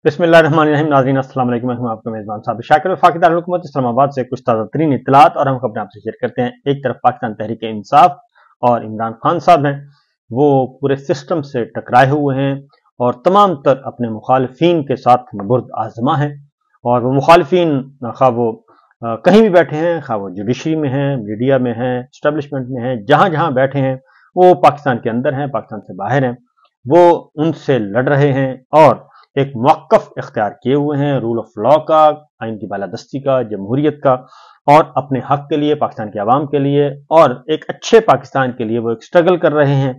बिस्मिल्लाहिर्रहमानिर्रहीम। नाज़रीन अस्सलाम वालेकुम। मैं हूं आपका मेज़बान साबिर शाकिर वफाकी दारुल हुकूमत इस्लामाबाद से कुछ ताज़ा तरीन इत्तलात और हम अपने आपसे शेयर करते हैं। एक तरफ पाकिस्तान तहरीक इंसाफ और इमरान खान साहब हैं, वो पूरे सिस्टम से टकराए हुए हैं और तमाम तर अपने मुखालिफिन के साथ नबुर्द आजमा है। और वो मुखालिफिन खा वो कहीं भी बैठे हैं, खा वो जुडिशरी में हैं, मीडिया में हैं, एस्टेब्लिशमेंट में हैं, जहां जहां बैठे हैं वो पाकिस्तान के अंदर हैं, पाकिस्तान से बाहर हैं, वो उनसे लड़ रहे हैं और एक मौक़िफ़ इख्तियार किए हुए हैं रूल ऑफ लॉ का, आइन की बालादस्ती का, जमहूरियत का, और अपने हक के लिए, पाकिस्तान के अवाम के लिए और एक अच्छे पाकिस्तान के लिए वो एक स्ट्रगल कर रहे हैं।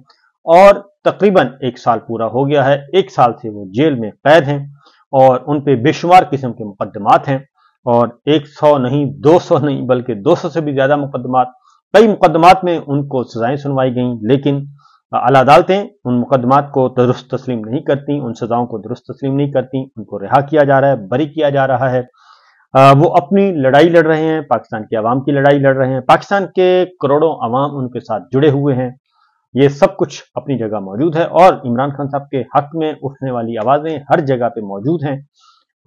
और तकरीबन 1 साल पूरा हो गया है, 1 साल से वो जेल में कैद हैं और उन पे बेशुमार किस्म के मुकदमात हैं और 100 नहीं, 200 नहीं, बल्कि 200 से भी ज्यादा मुकदमात, कई मुकदमात में उनको सजाएं सुनवाई गई, लेकिन आला अदालतें उन मुकदमात को दुरुस्त तस्लीम नहीं करती, उन सजाओं को दुरुस्त तस्लीम नहीं करती, उनको रिहा किया जा रहा है, बरी किया जा रहा है। वो अपनी लड़ाई लड़ रहे हैं, पाकिस्तान की आवाम की लड़ाई लड़ रहे हैं, पाकिस्तान के करोड़ों अवाम उनके साथ जुड़े हुए हैं। ये सब कुछ अपनी जगह मौजूद है और इमरान खान साहब के हक में उठने वाली आवाजें हर जगह पे मौजूद हैं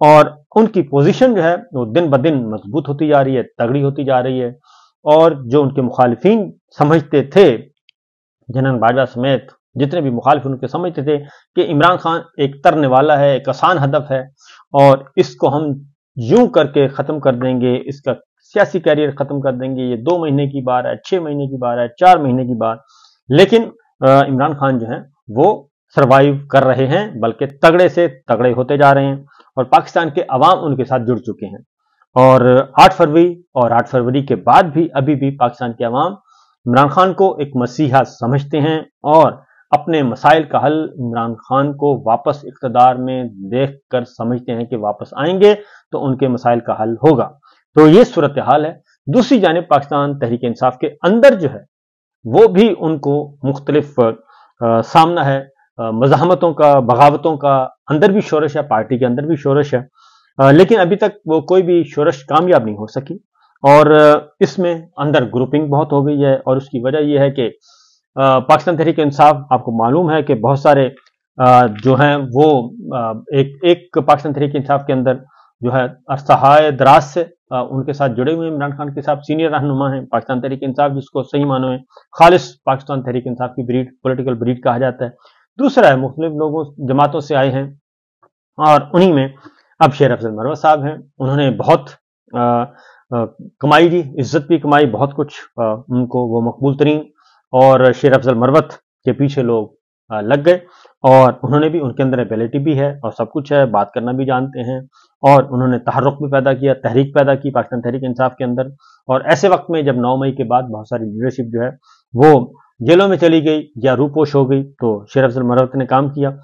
और उनकी पोजीशन जो है वो दिन ब दिन मजबूत होती जा रही है, तगड़ी होती जा रही है। और जो उनके मुखालिफिन समझते थे, जनरल बाजवा समेत जितने भी मुखालिफ उनके समझते थे कि इमरान खान एक तरने वाला है, एक आसान हदफ है और इसको हम यूं करके खत्म कर देंगे, इसका सियासी कैरियर खत्म कर देंगे, ये 2 महीने की बात है, 6 महीने की बात है, 4 महीने की बात। लेकिन इमरान खान जो है वो सरवाइव कर रहे हैं, बल्कि तगड़े से तगड़े होते जा रहे हैं और पाकिस्तान के अवाम उनके साथ जुड़ चुके हैं। और 8 फरवरी और 8 फरवरी के बाद भी अभी भी पाकिस्तान के अवाम इमरान खान को एक मसीहा समझते हैं और अपने मसाइल का हल इमरान खान को वापस इक़्तिदार में देखकर समझते हैं कि वापस आएंगे तो उनके मसाइल का हल होगा। तो ये सूरत हाल है। दूसरी जानिब पाकिस्तान तहरीक इंसाफ के अंदर जो है वो भी उनको मुख्तलिफ सामना है, मज़ाहमतों का, बगावतों का, अंदर भी शोरश है, पार्टी के अंदर भी शोरश है, लेकिन अभी तक वो कोई भी शोरश कामयाब नहीं हो सकी और इसमें अंदर ग्रुपिंग बहुत हो गई है। और उसकी वजह यह है कि पाकिस्तान तहरीक इंसाफ, आपको मालूम है कि बहुत सारे जो हैं वो एक पाकिस्तान तहरीक इंसाफ के अंदर जो है अरसहाय दराज से उनके साथ जुड़े हुए इमरान खान के साथ सीनियर रहनुमा हैं। पाकिस्तान तहरीक इंसाफ जिसको सही मानों में खालिस पाकिस्तान तहरीक इंसाफ की ब्रीड, पॉलिटिकल ब्रीड कहा जाता है। दूसरा है मुख्तलिफ लोगों जमातों से आए हैं और उन्हीं में अब शेर अफजल मरवत साहब हैं। उन्होंने बहुत कमाई की, इज्जत भी कमाई, बहुत कुछ उनको वो मकबूल तरीन, और शेर अफजल मरवत के पीछे लोग लग गए और उन्होंने भी, उनके अंदर एबिलिटी भी है और सब कुछ है, बात करना भी जानते हैं और उन्होंने तहर्रुक भी पैदा किया, तहरीक पैदा की पाकिस्तान तहरीक इंसाफ के अंदर। और ऐसे वक्त में जब 9 मई के बाद बहुत सारी लीडरशिप जो है वो जेलों में चली गई या रूपोश हो गई तो शेर अफजल मरवत ने काम किया।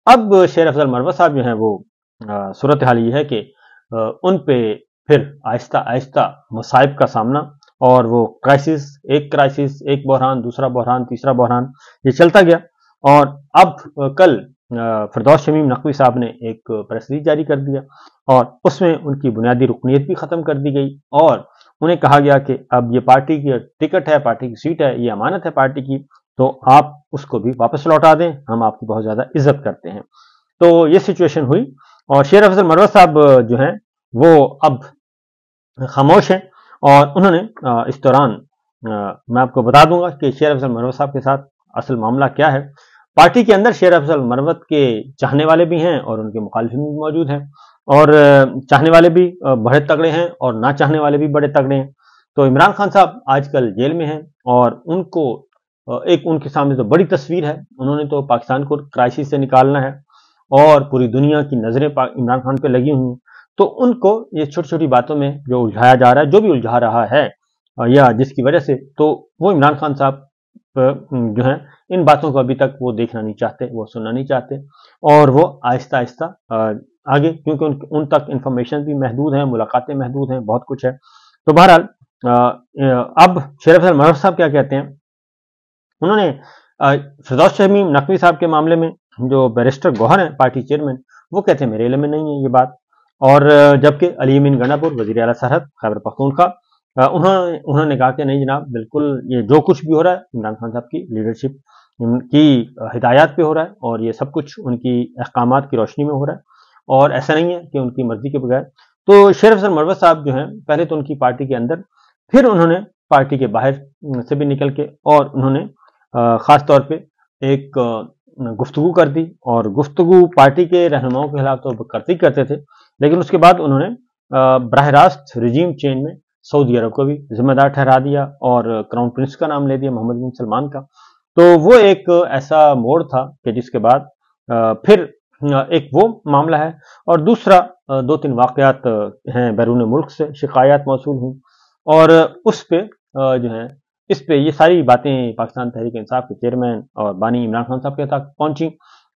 अब शेर अफजल मरवत साहब जो है वो सूरत हाल ये है कि उन पे फिर आहिस्ता आहिस्ता मसाइब का सामना और वो क्राइसिस, एक बहरान, दूसरा बहरान, तीसरा बहरान, ये चलता गया। और अब कल फिरदौस शमीम नकवी साहब ने एक प्रेस रिलीज जारी कर दिया और उसमें उनकी बुनियादी रुकनीत भी खत्म कर दी गई और उन्हें कहा गया कि अब ये पार्टी की टिकट है, पार्टी की सीट है, ये अमानत है पार्टी की, तो आप उसको भी वापस लौटा दें, हम आपकी बहुत ज्यादा इज्जत करते हैं। तो ये सिचुएशन हुई और शेर अफजल मरवत साहब जो हैं वो अब खामोश हैं और उन्होंने इस दौरान मैं आपको बता दूंगा कि शेर अफजल मरवत साहब के साथ असल मामला क्या है। पार्टी के अंदर शेर अफजल मरवत के चाहने वाले भी हैं और उनके मुखालिफिन भी मौजूद हैं और चाहने वाले भी बड़े तगड़े हैं और ना चाहने वाले भी बड़े तगड़े हैं। तो इमरान खान साहब आजकल जेल में हैं और उनको एक उनके सामने तो बड़ी तस्वीर है, उन्होंने तो पाकिस्तान को क्राइसिस से निकालना है और पूरी दुनिया की नजरें इमरान खान पे लगी हुई हैं। तो उनको ये छोटी छोटी बातों में जो उलझाया जा रहा है, जो भी उलझा रहा है या जिसकी वजह से, तो वो इमरान खान साहब जो है इन बातों को अभी तक वो देखना नहीं चाहते, वो सुनना नहीं चाहते और वो आहिस्ता आहिस्ता आगे, क्योंकि उन तक इंफॉर्मेशन भी महदूद है, मुलाकातें महदूद हैं, बहुत कुछ है। तो बहरहाल अब शेर अफजल मरवत साहब क्या कहते हैं, उन्होंने फिरदौस शमीम नकवी साहब के मामले में जो बैरिस्टर गौहर हैं पार्टी चेयरमैन, वो कहते हैं मेरे इल्म में नहीं है ये बात। और जबकि अली अमीन गंडापुर वजीर आला सरहद खैबर पख्तूनख्वा, उन्होंने कहा कि नहीं जनाब, बिल्कुल ये जो कुछ भी हो रहा है इमरान खान साहब की लीडरशिप की हिदायत पे हो रहा है और ये सब कुछ उनकी अहकामात की रोशनी में हो रहा है اور ایسا نہیں ہے کہ ان کی مرضی کے بغیر. تو شیر افضل مروت صاحب جو ہیں پہلے تو ان کی پارٹی کے اندر، پھر انہوں نے پارٹی کے باہر سے بھی نکل کے اور انہوں نے خاص طور پہ ایک گفتگو کر دی، اور گفتگو پارٹی کے رہنماؤں کے خلاف تو کرتے تھے، لیکن اس کے بعد انہوں نے براہ راست رجیم چینج میں سعودی عرب کو بھی ذمہ دار ٹھہرا دیا اور کراؤن پرنس کا نام لے دیا، محمد بن سلمان کا. تو وہ ایک ایسا موڑ تھا کہ جس کے بعد پھر ایک وہ معاملہ ہے، اور دوسرا 2-3 واقعات ہیں بیرون ملک سے شکایات موصول ہوئی، اور اس پہ جو ہے اس پہ یہ ساری باتیں پاکستان تحریک انصاف کے چیئرمین اور بانی عمران خان صاحب کے تک پہنچی،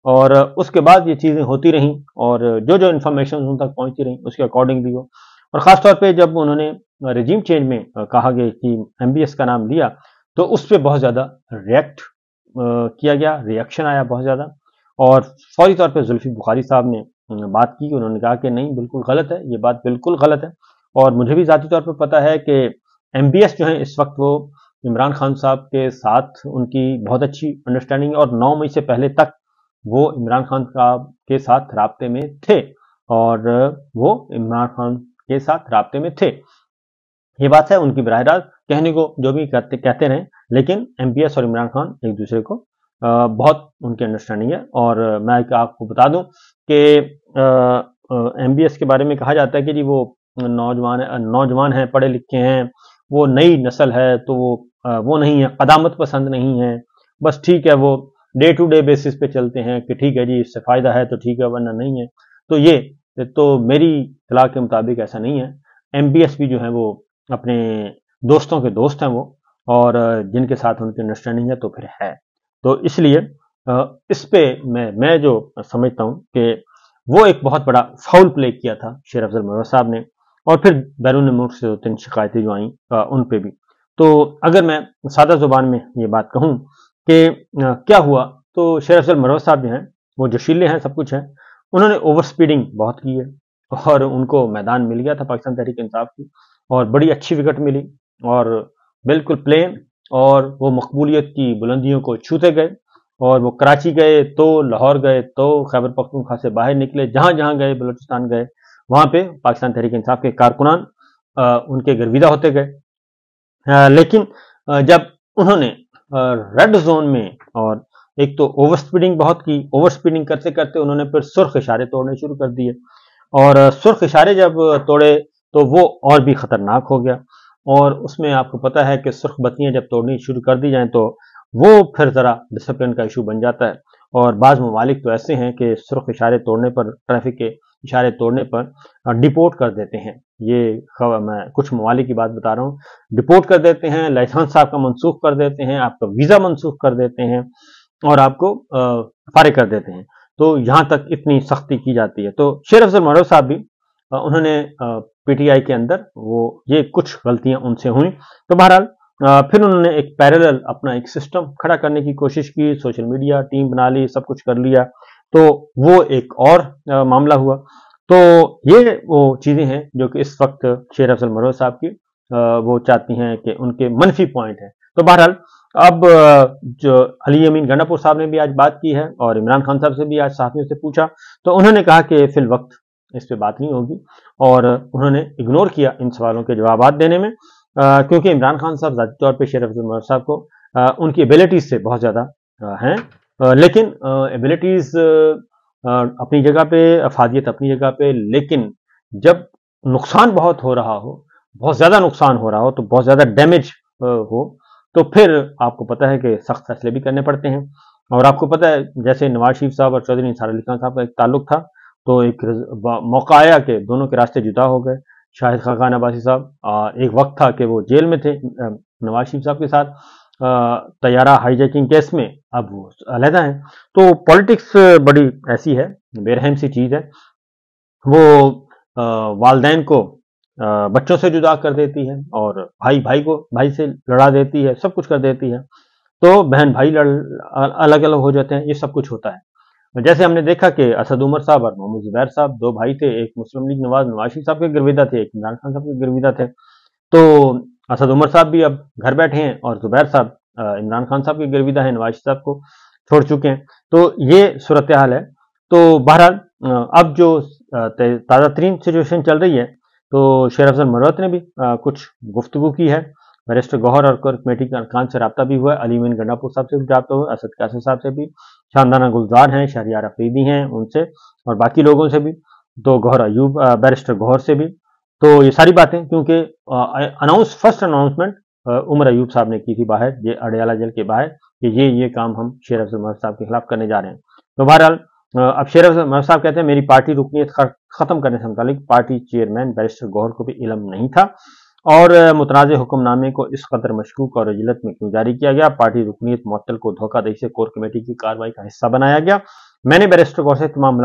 اور اس کے بعد یہ چیزیں ہوتی رہیں، اور جو انفارمیشن ان تک پہنچتی رہیں اس کے اکارڈنگلی ہو. اور خاص طور پہ جب انہوں نے رجیم چینج میں کہا گیا کہ MBS کا نام لیا، تو اس پہ بہت زیادہ ریئیکٹ کیا گیا، ریئیکشن آیا بہت زیادہ، اور فوری طور پہ زلفی بخاری صاحب نے بات کی. انہوں نے کہا کہ نہیں، بالکل غلط ہے، یہ بات بالکل غلط ہے. اور مجھے بھی ذاتی طور پہ پتا ہے کہ MBS جو ہیں اس وقت وہ عمران خان صاحب کے ساتھ ان کی بہت اچھی انڈرسٹینڈنگ ہے، اور 9 مئی سے پہلے تک وہ عمران خان صاحب کے ساتھ رابطے میں تھے، اور وہ عمران خان کے ساتھ رابطے میں تھے. یہ بات ہے ان کی براہ راست کہنے کو جو بھی کہتے رہیں، لیکن MBS اور عمران خان ایک دوسرے کو بہت ان کی انڈرسٹینڈنگ ہے. اور میں آپ کو بتا دوں کہ MBS کے بارے میں کہا جاتا ہے کہ جی وہ نوجوان ہیں، پڑھے لکھے ہیں، وہ نئی نسل ہے، تو وہ نہیں ہے، قدامت پسند نہیں ہے، بس ٹھیک ہے وہ ڈے ٹو ڈے بیسس پہ چلتے ہیں کہ ٹھیک ہے جی اس سے فائدہ ہے تو ٹھیک ہے ورنہ نہیں ہے. تو یہ تو میری اطلاع کے مطابق ایسا نہیں ہے. MBS بھی جو ہے وہ اپنے دوستوں کے دوست ہیں وہ، اور جن کے ساتھ ان کی انڈرسٹینڈنگ ہے تو پھر ہے. تو اس لیے اس پہ میں جو سمجھتا ہوں کہ وہ ایک بہت بڑا فاؤل پلے کیا تھا شیر افضل مروت صاحب نے، اور پھر بیرون ملک سے 2-3 شکایتیں جو آئیں ان پہ بھی. تو اگر میں سادہ زبان میں یہ بات کہوں کہ کیا ہوا، تو شیر افضل مروت صاحب جو ہیں وہ جوشیلے ہیں، سب کچھ ہیں، انہوں نے اوور سپیڈنگ بہت کی ہے، اور ان کو میدان مل گیا تھا پاکستان تحریک انصاف کی، اور بڑی اچھی وکٹ ملی، اور بالکل پلین، اور وہ مقبولیت کی بلندیوں کو چھوتے گئے، اور وہ کراچی گئے تو لاہور گئے تو خیبر پختونخوا سے باہر نکلے، جہاں جہاں گئے، بلوچستان گئے، وہاں پہ پاکستان تحریک انصاف کے کارکنان ان کے گرویدہ ہوتے گئے. لیکن جب انہوں نے ریڈ زون میں، اور ایک تو اوور سپیڈنگ بہت کی، اوور سپیڈنگ کرتے کرتے انہوں نے پھر سرخ اشارے توڑنے شروع کر دیے، اور سرخ اشارے جب توڑے تو وہ اور بھی خطرناک ہو گیا. اور اس میں آپ کو پتا ہے کہ سرخ بتیاں جب توڑنی شروع کر دی جائیں تو وہ پھر ذرا ڈسپلن کا ایشو بن جاتا ہے. اور بعض ممالک تو ایسے ہیں کہ سرخ اشارے توڑنے پر، ٹریفک کے اشارے توڑنے پر ڈیپورٹ کر دیتے ہیں. یہ میں کچھ ممالک کی بات بتا رہا ہوں، ڈیپورٹ کر دیتے ہیں، لائسنس آپ کا منسوخ کر دیتے ہیں، آپ کا ویزا منسوخ کر دیتے ہیں، اور آپ کو فارغ کر دیتے ہیں. تو یہاں تک اتنی سختی کی جاتی ہے. تو شیر افضل مروت صاحب بھی انہوں نے PTI کے اندر وہ یہ کچھ غلطیاں ان سے ہوئیں. تو بہرحال پھر انہوں نے ایک پیرلل اپنا ایک سسٹم کھڑا کرنے کی کوشش کی، سوشل میڈیا ٹیم بنا لی، سب کچھ کر لیا. تو وہ ایک اور معاملہ ہوا. تو یہ وہ چیزیں ہیں جو کہ اس وقت شیر افضل مروت صاحب کی وہ چاہتی ہیں کہ ان کے منفی پوائنٹ ہیں. تو بہرحال اب جو علی امین گنڈاپور صاحب نے بھی آج بات کی ہے، اور عمران خان صاحب سے بھی آج صحافیوں سے پوچھا، تو انہوں نے کہا کہ فی الوقت اس پہ بات نہیں ہوگی، اور انہوں نے اگنور کیا ان سوالوں کے جوابات دینے میں، کیونکہ عمران خان صاحب ذاتی طور پہ شیر افضل مروت صاحب کو ان کی ایبلٹیز سے بہت زیادہ ہیں، لیکن ایبلٹیز اپنی جگہ پہ، افادیت اپنی جگہ پہ، لیکن جب نقصان بہت ہو رہا ہو، بہت زیادہ نقصان ہو رہا ہو، تو بہت زیادہ ڈیمیج ہو، تو پھر آپ کو پتہ ہے کہ سخت فیصلے بھی کرنے پڑتے ہیں. اور آپ کو پتہ ہے جیسے نواز شریف صاحب اور چودھری نثار علی خان صاحب کا ایک تعلق تھا، تو ایک موقع آیا کہ دونوں کے راستے جدا ہو گئے. شاہد خاقان عباسی صاحب ایک وقت تھا کہ وہ جیل میں تھے نواز شریف صاحب کے ساتھ طیارہ ہائی جیکنگ کیس میں، اب وہ علیحدہ ہیں. تو پالیٹکس بڑی ایسی ہے، بے رحم سی چیز ہے، وہ والدین کو بچوں سے جدا کر دیتی ہے، اور بھائی کو بھائی سے لڑا دیتی ہے، سب کچھ کر دیتی ہے. تو بہن بھائی الگ الگ ہو جاتے ہیں، یہ سب کچھ ہوتا ہے. جیسے ہم نے دیکھا کہ اسد عمر صاحب اور محمد زبیر صاحب 2 بھائی تھے، ایک مسلم لیگ نواز شریف صاحب کے گرویدہ تھے، ایک عمران خان صاحب کے گرویدہ تھے. تو اسد عمر صاحب بھی اب گھر بیٹھے ہیں، اور زبیر صاحب عمران خان صاحب کے گرویدہ ہیں، نواز شریف صاحب کو چھوڑ چکے ہیں. تو یہ صورتحال ہے. تو بہرحال اب جو ताज़ा तरीन सिचुएशन चल रही है, तो शेर अफजल मरवत ने भी कुछ गुफ्तगू की है। बैरिस्टर गौहर और कोर कमेटी के अरकान से रब्ता भी हुआ है, अली मीन गंडापुर साहब से भी रब्ता हुआ, असद कासिम साहब से भी, शानदाना गुलजार हैं, शहरियार अफरीदी हैं उनसे, और बाकी लोगों से भी, तो गौहर अयूब, बैरिस्टर गौहर से भी। तो ये सारी बातें, क्योंकि फर्स्ट अनाउंसमेंट उमर अयूब साहब ने की थी बाहर, ये अडयाला जेल के बाहर, कि ये काम हम शेर अफजल मरवत साहब के खिलाफ करने जा रहे हैं। तो बहरहाल अब शेर अफजल मरवत साहब कहते हैं मेरी पार्टी रुकनीत खत्म करने से मुतालिक पार्टी चेयरमैन बैरिस्टर गौहर को भी इल्म नहीं था, और मुतनाज़ हुक्मनामे को इस कदर मशकूक और रजलत में क्यों जारी किया गया। पार्टी रुकनीत मुअत्तल को धोखादही से कोर कमेटी की कार्रवाई का हिस्सा बनाया गया। मैंने बैरिस्टर गौहर से तमाम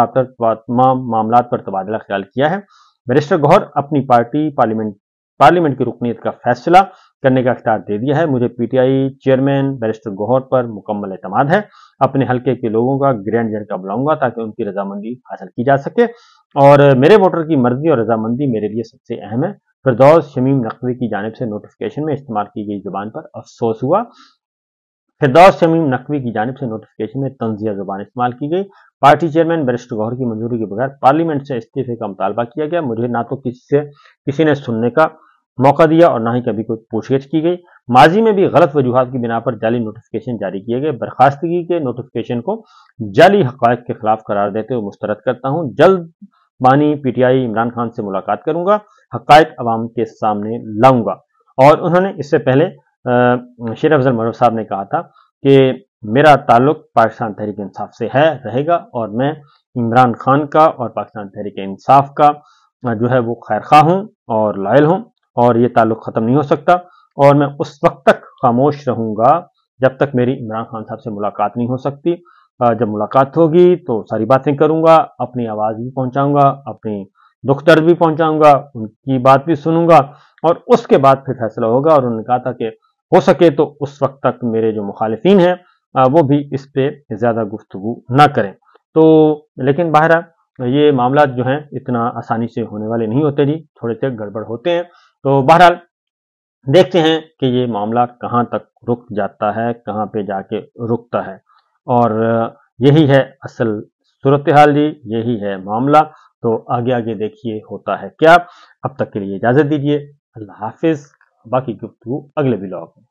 मामलात पर तबादला ख्याल किया है। बैरिस्टर गौहर अपनी पार्टी पार्लियामेंट की रुकनीत का फैसला करने का इख्तियार दे दिया है। मुझे पीटीआई चेयरमैन बैरिस्टर गौहर पर मुकम्मल एतमाद है। अपने हल्के के लोगों का ग्रैंड जरका बुलाऊंगा ताकि उनकी रजामंदी हासिल की जा सके, और मेरे वोटर की मर्जी और रजामंदी मेरे लिए सबसे अहम है। फिरदौस शमीम नकवी की जानिब से नोटिफिकेशन में इस्तेमाल की गई जुबान पर अफसोस हुआ। फिरदौस शमीम नकवी की जानिब से नोटिफिकेशन में तंजिया जुबान इस्तेमाल की गई। पार्टी चेयरमैन बैरिस्टर गौहर की मंजूरी के बगैर पार्लियामेंट से इस्तीफे का मुतालबा किया गया। मुझे ना तो किसी ने सुनने का मौका दिया और ना ही कभी कोई पूछगिछ की गई। माजी में भी गलत वजूहात की बिना पर जाली नोटिफिकेशन जारी किए गए। बर्खास्तगी के नोटिफिकेशन को जाली हक़ाइक़ के खिलाफ करार देते हुए मुस्तरद करता हूँ। जल्द बानी पीटीआई इमरान खान से मुलाकात करूंगा, हक़ाइक़ अवाम के सामने लाऊंगा। और उन्होंने इससे पहले शेर अफजल मरवत साहब ने कहा था कि मेरा ताल्लुक पाकिस्तान तहरीक इंसाफ से है, रहेगा, और मैं इमरान खान का और पाकिस्तान तहरीक इंसाफ का जो है वो खैर खा हूँ और लायल हूँ, और ये ताल्लुक ख़त्म नहीं हो सकता, और मैं उस वक्त तक खामोश रहूंगा जब तक मेरी इमरान खान साहब से मुलाकात नहीं हो सकती। जब मुलाकात होगी तो सारी बातें करूंगा, अपनी आवाज़ भी पहुंचाऊंगा, अपनी दुख दर्द भी पहुंचाऊंगा, उनकी बात भी सुनूंगा, और उसके बाद फिर फैसला होगा। और उन्होंने कहा था कि हो सके तो उस वक्त तक मेरे जो मुखालिफिन हैं वो भी इस पे ज़्यादा गुफ्तगू ना करें। तो लेकिन बहरहाल ये मामला जो हैं इतना आसानी से होने वाले नहीं होते जी, थोड़े से गड़बड़ होते हैं। तो बहरहाल देखते हैं कि ये मामला कहाँ तक रुक जाता है, कहाँ पे जाके रुकता है, और यही है असल सूरत हाल जी, यही है मामला। तो आगे आगे देखिए होता है क्या। अब तक के लिए इजाज़त दीजिए, अल्लाह हाफिज़। बाकी गुफ्तगू अगले व्लॉग में।